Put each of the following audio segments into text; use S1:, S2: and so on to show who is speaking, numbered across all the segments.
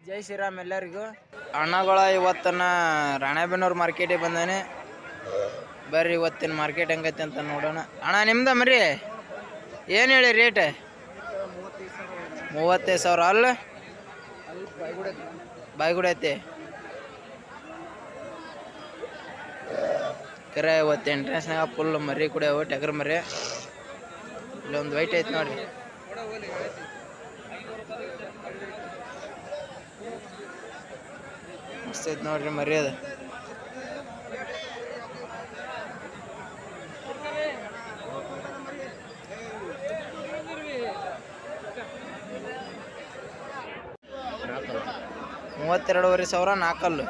S1: ಜೈ ಶ್ರೀರಾಮ್ ಎಲ್ಲರಿಗೂ. ಅಣ್ಣಗಳ ಇವತ್ತನ ರಾಣೆಬೆನ್ನೂರು ಮಾರ್ಕೆಟಿಗೆ ಬಂದಾನೆ. ಬರ್ರಿ ಇವತ್ತಿನ ಮಾರ್ಕೆಟ್ ಹೆಂಗೈತೆ ಅಂತ ನೋಡೋಣ. ಅಣ್ಣ ನಿಮ್ದ ಮರಿ ಏನು ಹೇಳಿ ರೇಟ್? 35,000 ಅಲ್ಲ ಬಾಯ್ಗುಡ ಐತಿ ಕರೆ. ಇವತ್ತು ಎಂಟ್ರೆನ್ಸ್ನಾಗ ಫುಲ್ ಮರಿ ಕೂಡ ಟಗರ್ ಮರಿ. ಇಲ್ಲೊಂದು ವೈಟ್ ಐತೆ ನೋಡ್ರಿ. ಮಸ್ತ್ ಐತೆ ನೋಡ್ರಿ ಮರಿ ಅದು. $32,500 ನಾಲ್ಕಲ್ಲು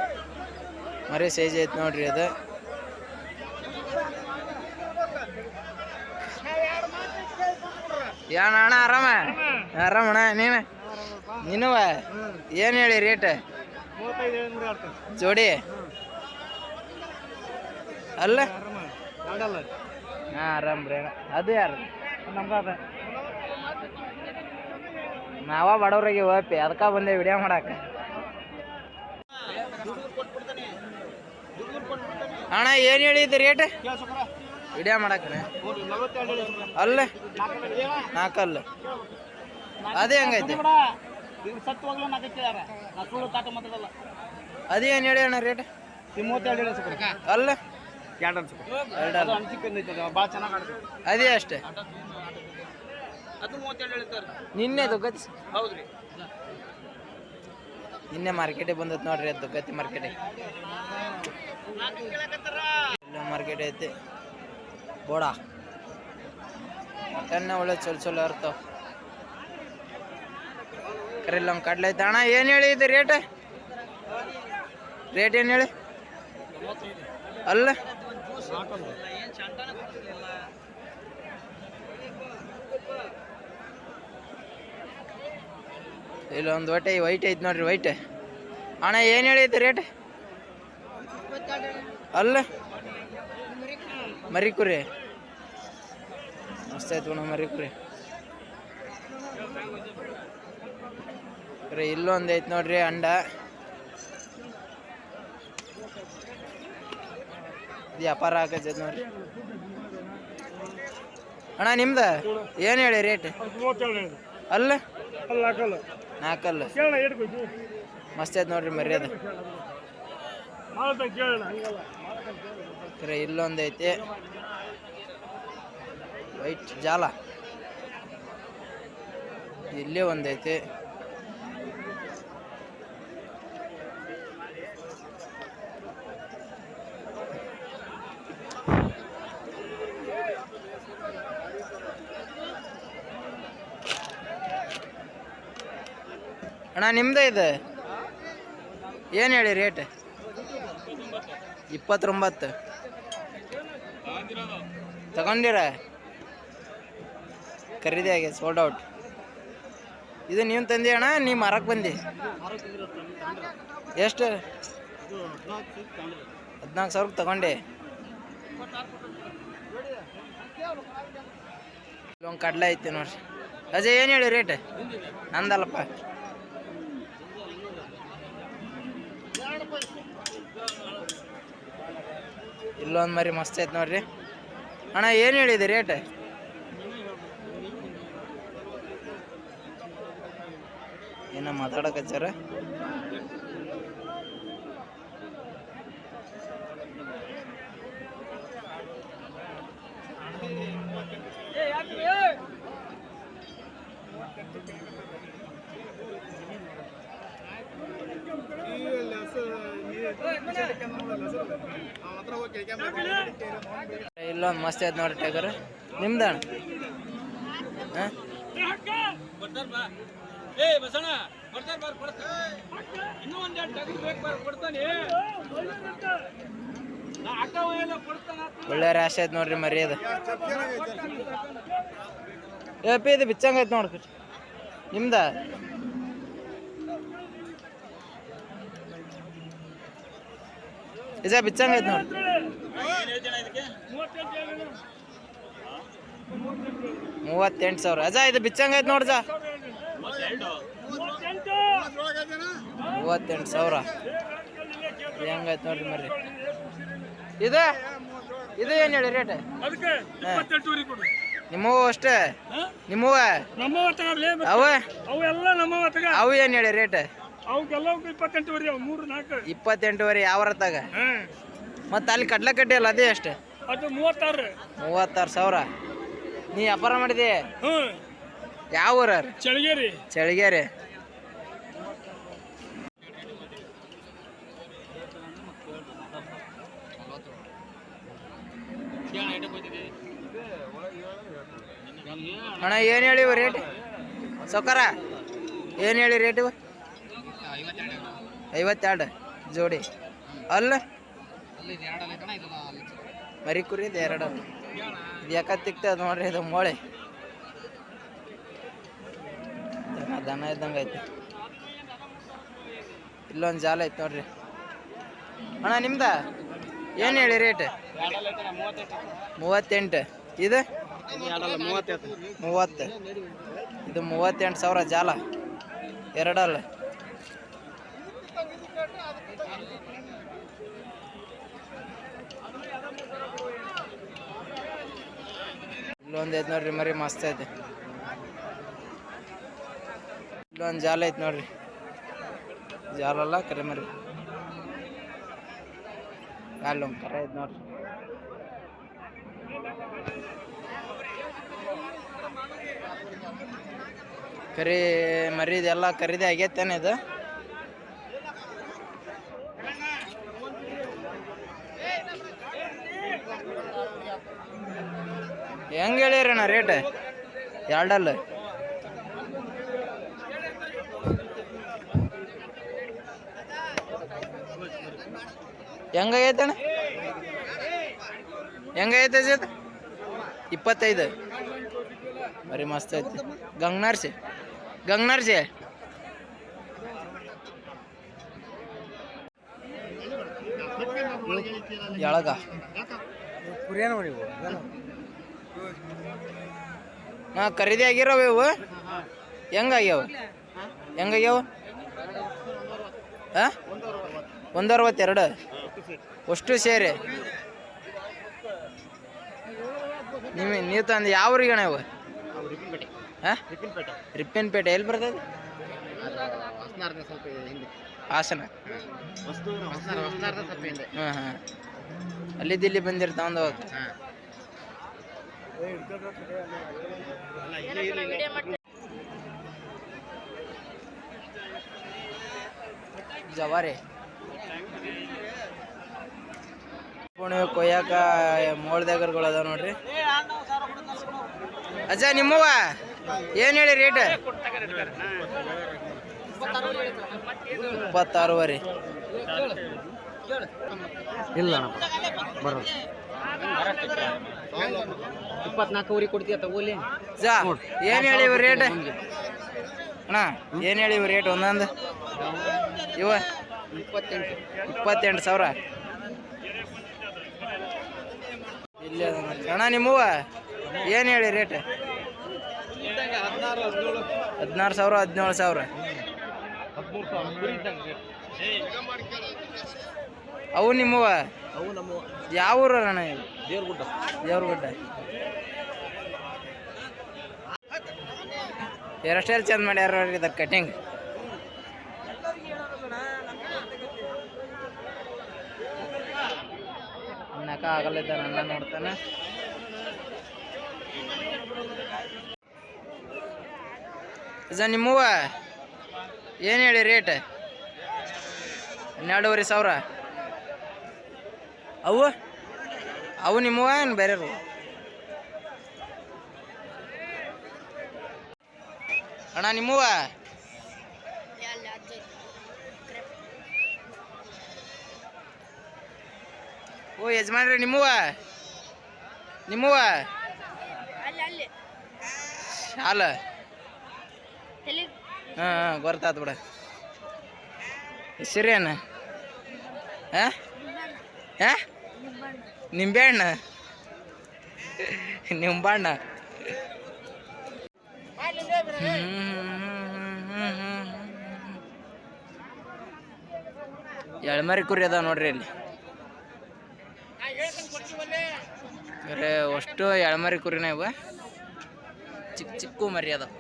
S1: ಮರಿ ಸೈಜ್ ಐತೆ ನೋಡ್ರಿ ಅದು. ಏನ ಅಣ್ಣ ಆರಾಮಣ್ಣ ನೀನುವ ಏನು ಹೇಳಿ ರೇಟ್? ಜೋಡಿ ಅಲ್ಲ ಹಾಂ ಆರಾಮ್ ರೀ ಅಣ್ಣ. ಅದು ಯಾರು ನಾವ ಬಡವ್ರಿಗೆ ಹೋಪಿ ಅದಕ್ಕೆ ಬಂದೆ ವಿಡಿಯೋ ಮಾಡಕ್ಕೆ. ಅಣ್ಣ ಏನು ಹೇಳಿದ್ದು ರೇಟ್ ವಿಡಿಯೋ ಮಾಡಕ್ಕಣ? ಅಲ್ಲ ನಾಲ್ಕಲ್ಲ ಅದೇ ಹೆಂಗೈತೆ? ಅದೇನು ಹೇಳಿ ಅಣ್ಣ ರೇಟ್? ಅಲ್ಲ ಅದೇ ಅಷ್ಟೇ. ನಿನ್ನೆ ದುಗ್ಗತಿ ಹೌದ್ರಿ, ನಿನ್ನೆ ಮಾರ್ಕೆಟಿಗೆ ಬಂದತ್ ನೋಡ್ರಿ. ಅದು ದುಗ್ಗತಿ ಮಾರ್ಕೆಟಿಗೆ ಎಲ್ಲ ಮಾರ್ಕೆಟ್ ಐತಿ. ಬೋಡ ಮಟನ್ನ ಒಳ್ಳೆ ಚೊಲೋ ಇರ್ತಾವ. ಕರೆಲ್ಲ ಒಂದು ಕಡ್ಲೆ ಐತೆ. ಅಣ್ಣ ಏನು ಹೇಳಿ ಇದು ರೇಟ್? ಏನು ಹೇಳಿ? ಅಲ್ಲ ಇಲ್ಲೊಂದು ಹೊಟ್ಟೆ ವೈಟ್ ಐತೆ ನೋಡ್ರಿ ವೈಟ್. ಅಣ್ಣ ಏನು ಹೇಳಿದ್ದು ರೇಟ್? ಅಲ್ಲ ಮರಿ ಕುರಿ ಮಸ್ತ್ ಆಯ್ತು ಅಣ್ಣ ಮರಿ ಕುರಿ. ಇಲ್ಲೊಂದು ಐತೆ ನೋಡ್ರಿ ಅಂಡ. ವ್ಯಾಪಾರ ಆಗೈತೆ ನೋಡ್ರಿ. ಅಣ್ಣ ನಿಮ್ದ ಏನು ಹೇಳಿ ರೇಟ್? ಅಲ್ಲ ನಾಲ್ಕಲ್ಲ ಮಸ್ತ್ ಐತೆ ನೋಡ್ರಿ ಮರಿ ಅದು. ಇಲ್ಲೊಂದು ಐತಿ ವೈಟ್ ಜಾಲ. ಇಲ್ಲೇ ಒಂದೈತಿ. ಅಣ್ಣ ನಿಮ್ದೇ ಇದೆ ಏನು ಹೇಳಿ ರೇಟ್? 29 ತಗೊಂಡಿರ? ಖರೀದಿ ಆಗಿ ಸೋಲ್ಡ್ ಔಟ್. ಇದು ನೀವು ತಂದಿ ಅಣ್ಣ? ನೀವು ಮಾರಕ್ಕೆ ಬಂದಿ? ಎಷ್ಟು? 14,000 ತಗೊಂಡೆ. ಇಲ್ಲೊಂದು ಕಡ್ಲೆ ಐತಿ ನೋಡ್ರಿ. ಅಜಯ್ ಏನು ಹೇಳಿ ರೇಟ್? ನಂದಲ್ಲಪ್ಪ. ಇಲ್ಲೊಂದು ಮರಿ ಮಸ್ತ್ ಐತೆ ನೋಡ್ರಿ. ಅಣ್ಣ ಏನು ಹೇಳಿದೆ ರೇಟ್? ಏನೋ ಮಾತಾಡಕಚ್ಚಾರ. ಇಲ್ಲೊಂದು ಮಸ್ತ್ ಐತೆ ನೋಡ್ರಿ ಟಗರ್. ನಿಮ್ದ ಒಳ್ಳೆ ರಾಶಿ ಐತೆ ನೋಡ್ರಿ ಮರಿ ಅದು. ಏಪಿ ಇದು ಬಿಚ್ಚಂಗ ಐತೆ ನೋಡ್ರಿ. ನಿಮ್ದ ಇಜ ಬಿಚ್ಚಂಗ ಐತೆ ನೋಡ್ರಿ. 38,000 ಅಜ ಇದು ಬಿಚ್ಚಂಗ ಐತೆ ನೋಡ್ಜ. 38,000 ಹೆಂಗಾಯ್ತು ನೋಡ್ರಿ ಮರಿ. ಇದು ಇದು ಏನು ಹೇಳಿ ರೇಟ್? ನಿಮ್ಮವು ಅಷ್ಟೇ? ನಿಮ್ಮವ ಅವ ಅವು ಏನು ಹೇಳಿ ರೇಟ್? 28,000 ಯಾವ ರತ್ತಾಗ? ಮತ್ತೆ ಅಲ್ಲಿ ಕಡ್ಲಕಡ್ಡಿ ಅಲ್ಲ ಅದೇ ಅಷ್ಟೇ? 36,000. ನೀ ವ್ಯಾಪಾರ ಮಾಡಿದೆ? ಯಾವ ಊರ? ಚಳಿಗೇರಿ. ಅಣ್ಣ ಏನು ಹೇಳಿವ ರೇಟ್? ಸೌಕಾರ ಏನು ಹೇಳಿ ರೇಟ್ ಇವ? 52 ಜೋಡಿ. ಅಲ್ಲ ಮರಿ ಕುರಿ ಇದು 2. ಇದು ಯಾಕ ತಿಕ್ತದ ನೋಡ್ರಿ, ಇದು ಮೋಳೆ ದನ ಇದ್ದಂಗೆ ಐತಿ. ಇಲ್ಲೊಂದು ಜಾಲ ಐತಿ ನೋಡ್ರಿ. ಅಣ್ಣ ನಿಮ್ದ ಏನು ಹೇಳಿ ರೇಟ್? 38. ಇದು 30. ಇದು 38,000 ಜಾಲ 2 ಅಲ್ಲ. ಇಲ್ಲೊಂದು ಐತೆ ನೋಡ್ರಿ ಮರಿ, ಮಸ್ತ್ ಐತೆ. ಇಲ್ಲೊಂದು ಜಾಲ ಐತೆ ನೋಡ್ರಿ, ಜಾಲ ಅಲ್ಲ ಕರೆ ಮರಿ. ಅಲ್ಲೊಂದು ಕರೆ ಐತೆ ನೋಡ್ರಿ. ಕರಿ ಮರಿದೆಲ್ಲ ಕರಿದೆ ಆಗೈತೇನೆ ಇದು? ಹೆಂಗೆ ಹೇಳಿರಣ್ಣ ರೇಟ್? 2 ಅಲ್ಲ. ಹೆಂಗಾಗೈತಣ್ಣ? ಹೆಂಗೈತೆ ಜೊತೆ? 25 ಬರೀ ಮಸ್ತ್ ಐತಿ. ಗಂಗನರ್ಸಿ ಎಳಗ ಹಾಂ ಖರೀದಿ ಆಗಿರೋವು ಇವು? ಹೆಂಗಾಗ್ಯಾವ? ಹಾಂ 162 ಅಷ್ಟು ಸೇರಿ. ನೀವು ತಂದು ಯಾವ ಊರಿಗೆ ಅಣ್ಣ ಇವು? ಹಾಂ ರಿಪ್ಪನ್ಪೇಟೆ. ಎಲ್ಲಿ ಬರ್ತದೆ? ಹಾಸನ. ಹಾಂ ಅಲ್ಲಿದ್ದು ಇಲ್ಲಿ ಬಂದಿರ್ತಾವ ಒಂದು ಜವಾರಿ ಕೊಯ್ಯಾಕ ಮೋಳ್ದಾಗರ್ಗಳು ಅದಾವ ನೋಡ್ರಿ. ಅಜ್ಜ ನಿಮ್ಮವ ಏನು ಹೇಳಿ ರೇಟ್? 26,000
S2: ಇಲ್ಲ ಬರೋದು 24,000 ಕೊಡ್ತೀಯ ತಗೋಲಿ.
S1: ಜಾ ಏನು ಹೇಳಿ ಇವು ರೇಟ್ ಅಣ್ಣ? ಏನು ಹೇಳಿ ಇವು ರೇಟ್ ಒಂದೊಂದು? ಇವ 28,000 ಇಲ್ಲಿ ಅಣ್ಣ. ನಿಮ್ಮವ ಏನು ಹೇಳಿ ರೇಟ್? 16,000 17,000. ಅವು ನಿಮ್ಮವ? ಯಾವ ಊರ ಅಣ್ಣ? ದೇವ್ರಗುಡ್ಡ. ಹೇರ್ ಸ್ಟೈಲ್ ಚಂದ ಮಾಡ್ಯಾರ ನೋಡ್ರಿ, ಇದ ಕಟಿಂಗ್. ಅನ್ನಕ ಆಗಲಿದ್ದ ನನ್ನ ನೋಡ್ತಾನೆ. ಅಜ್ಜ ನಿಮ್ಮವ ಏನು ಹೇಳಿ ರೇಟ್? 12,500. ಅವು ನಿಮ್ಮವ ಏನು ಬೇರೆ? ಅಣ್ಣ ನಿಮ್ಮವ? ಓ ಯಜಮಾನ್ರಿ ನಿಮ್ಮವ? ಶಾಲ ಹಾಂ ಗೊತ್ತಾತು ಬಿಡ. ಹೆಸರೇನು? ಹಾಂ ನಿಂಬೆಹಣ್ಣ. ಎಳ್ಮರಿ ಕುರಿ ಅದಾವ ನೋಡ್ರಿ ಇಲ್ಲಿ. ಬರೇ ಅಷ್ಟು ಎಳ್ಮರಿ ಕುರಿನ ಇವ, ಚಿಕ್ಕ ಚಿಕ್ಕ ಮರಿ ಅದಾವ.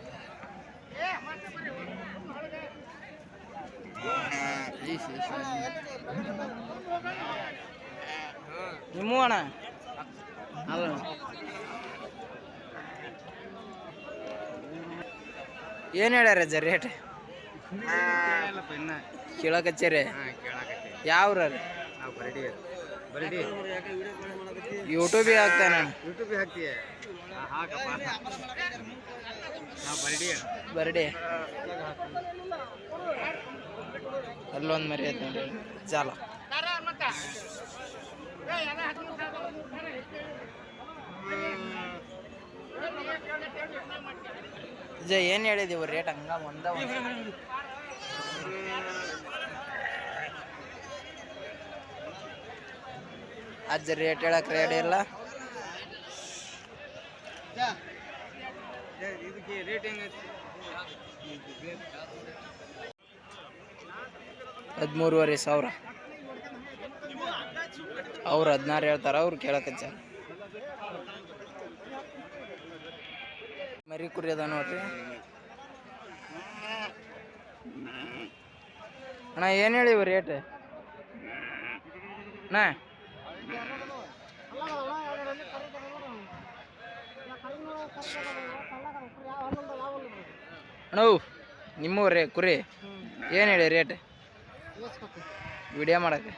S1: ನಿಮ್ಮ ಅಣ್ಣ ಅಲ್ಲ ಏನು ಹೇಳ್ಯಾರ ಅಜ್ಜ ರೇಟ್ ಕೇಳಕಚ್ಚೇರಿ? ಯಾವ್ರ ಯೂಟ್ಯೂಬಿಗೆ ಹಾಕ್ತಾನೆ ನಾನು. ಬರ್ಡಿ ಅಲ್ಲೊಂದು ಮರಿ ಐತೆ ನೋಡ್ರಿ ಜಾಲ. ಏನು ಹೇಳಿದೀವಿ ರೇಟ್ ಹಂಗ ಒಂದ ಅಜ್ಜ ರೇಟ್ ಹೇಳಕ್ ರೆಡಿ ಇಲ್ಲ. $13,500 ಅವ್ರು 16 ಹೇಳ್ತಾರ, ಅವ್ರು ಕೇಳಕಚ್ಚ. ಮರಿ ಕುರಿ ಅದ ನೋಡ್ರಿ ಅಣ್ಣ. ಏನು ಹೇಳಿವು ರೇಟ್ ಅಣ್ಣ? ಅಣ್ಣ ನಿಮ್ಮೂರೇ ಕುರಿ ಏನು ಹೇಳಿ ರೇಟ್? ವಿಡಿಯೋ ಮಾಡಕ್ಕೆ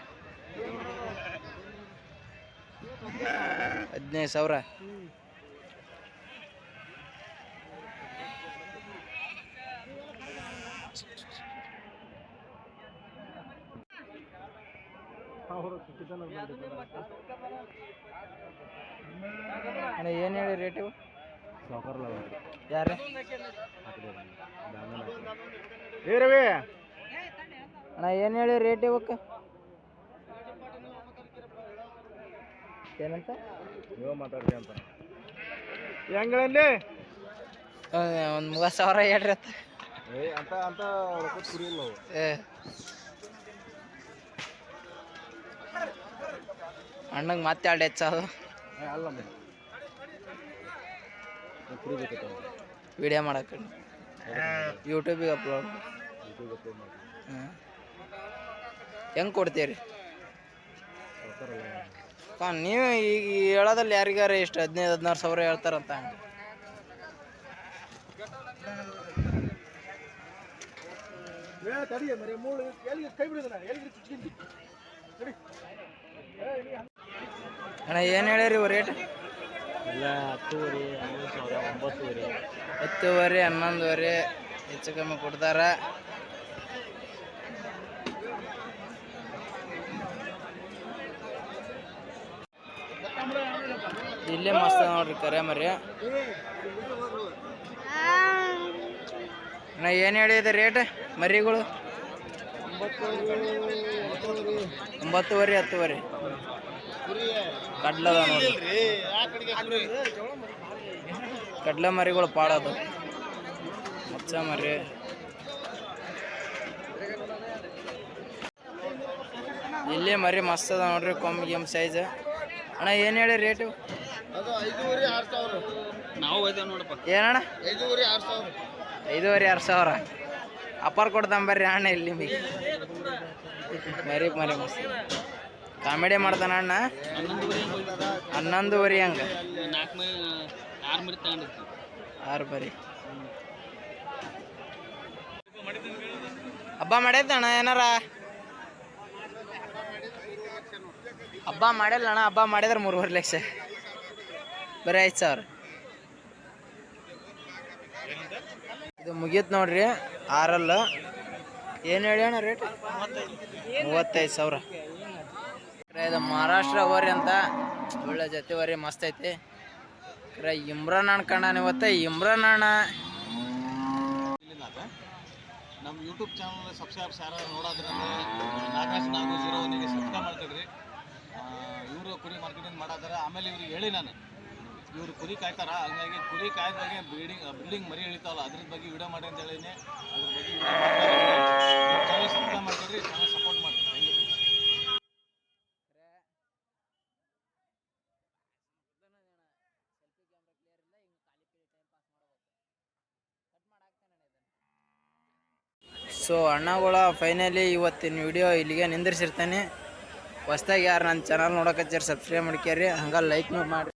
S1: 15,000. ಅಣ್ಣ ಏನು ಹೇಳಿ ರೇಟ್ ಇವು? ಯಾರು ಅಣ್ಣ ಏನು ಹೇಳಿ ರೇಟ್ ಇವಕ್ಕೆ? ಏನಂತ ಮಾತಾಡ್ರಿ ಅಂತ ಹೆಂಗಳಲ್ಲಿ ಒಂದು 30,000 ಹೇಳ್ರಿ ಅಂತ ಅಂತ ಕುರಿ ಇಲ್ಲ. ಅಣ್ಣಂಗೆ ಮತ್ತೆ 2 ಹೆಚ್ಚದು ಅಲ್ಲ ವಿಡಿಯೋ ಮಾಡಕ್ಕೆ ಯೂಟ್ಯೂಬಿಗೆ ಅಪ್ಲೋಡ್. ಹೆಂಗೆ ಕೊಡ್ತೀರಿ? ನೀವು ಈಗ ಹೇಳೋದಲ್ಲಿ ಯಾರಿಗಾರ ಎಷ್ಟು 15,000-16,000 ಹೇಳ್ತಾರಂತ. ಅಣ್ಣ ಏನು ಹೇಳಿರಿ ಇವು ರೇಟ್? 10,000 11,000 ಹೆಚ್ಚು ಕಮ್ಮಿ ಕೊಡ್ತಾರ. ಇಲ್ಲೇ ಮಸ್ತ್ ನೋಡ್ರಿ ಕರೆ ಮರಿ. ಅಣ್ಣ ಏನು ಹೇಳಿದೆ ರೇಟ್ ಮರಿಗಳು? 9,000 10,000 ಕಡ್ಲದ ನೋಡ್ರಿ. ಕಡ್ಲೆ ಮರಿಗಳು ಪಾಡೋದು ಮಚ್ಚ ಮರಿ. ಇಲ್ಲಿ ಮರಿ ಮಸ್ತ್ ಅದ ನೋಡ್ರಿ, ಕೊಮ್ಮೆ ಗಿಮ್ ಸೈಜ್. ಅಣ್ಣ ಏನು ಹೇಳಿ ರೇಟು? ಏನಣ್ಣ? 5,500-6,000 ಅಪ್ಪರ್ ಕೊಡ್ತಾಂಬರ್ರಿ ಅಣ್ಣ. ಇಲ್ಲಿ ಮರಿ ಮರಿ ಮಸ್ತ್ ಕಾಮಿಡಿ ಮಾಡ್ತಾನ ಅಣ್ಣ. 11,000 ಹಂಗೆ 6 ಮರಿ. ಹಬ್ಬ ಮಾಡೈತಣ್ಣ ಏನಾರ? ಹಬ್ಬ ಮಾಡಿಲ್ಲ ಅಣ್ಣ. ಹಬ್ಬ ಮಾಡಿದ್ರೆ 3,500,000 ಬರೀ 5,000. ಇದು ಮುಗೀತು ನೋಡ್ರಿ 6 ಏನು ಹೇಳಿ ಅಣ್ಣ ರೇಟ್? 35,000. ಇದು ಮಹಾರಾಷ್ಟ್ರ ಓರಿ ಅಂತ ಒಳ್ಳೆ ಜೊತೆ ಓರಿ ಮಸ್ತ್ ಐತಿ. ಇಮ್ರಾನ್ ಅಣ್ಣ ಕಂಡಾನ ಇವತ್ತು. ಇಮ್ರಾನ್ ಅಣ್ಣ
S3: ನಮ್ಮ ಯೂಟ್ಯೂಬ್ ಚಾನಲ್ ಸಬ್ಸ್ಕ್ರೈಬ್ಸ್ ಯಾರು ನೋಡೋದ್ರಿಂದ ನಾಗರಾಜ್ ಸಬ್ಸ್ಕ್ರೈಬ್ ಮಾಡ್ತೀವಿ. ಇವರು ಕುರಿ ಮಾರ್ಕೆಟಿಂಗ್ ಮಾಡಾದಾರೆ. ಆಮೇಲೆ ಇವ್ರಿಗೆ ಹೇಳಿ ನಾನು, ಇವರು ಕುರಿ ಕಾಯ್ತಾರ, ಹಂಗಾಗಿ ಕುರಿ ಕಾಯ್ದಾಗೆ ಬಿಲ್ಡಿಂಗ್ ಮರಿ ಎಳಿತಾವಲ್ಲ ಅದ್ರ ಬಗ್ಗೆ ವಿಡಿಯೋ ಮಾಡಿ ಅಂತ ಹೇಳಿನಿ. ಅದ್ರ ಬಗ್ಗೆ ಚಾನಲ್ ಸಬ್ಸ್ಕ್ರೈಬ್ ಮಾಡ್ತೀವಿ, ಚಾನಲ್ ಸಪೋರ್ಟ್ ಮಾಡಿ. Thank you.
S1: ಸೊ ಅಣ್ಣಗಳ ಫೈನಲಿ ಇವತ್ತಿನ ವಿಡಿಯೋ ಇಲ್ಲಿಗೆ ನಿಂದಿರ್ಸಿರ್ತಾನೆ. ಹೊಸ್ದಾಗಿ ಯಾರು ನನ್ನ ಚಾನಲ್ ನೋಡಕತ್ತೀರಿ ಸಬ್ಸ್ಕ್ರೈಬ್ ಮಾಡ್ಕ್ಯಾರಿ, ಹಂಗೆ ಲೈಕ್ನು ಮಾಡಿ.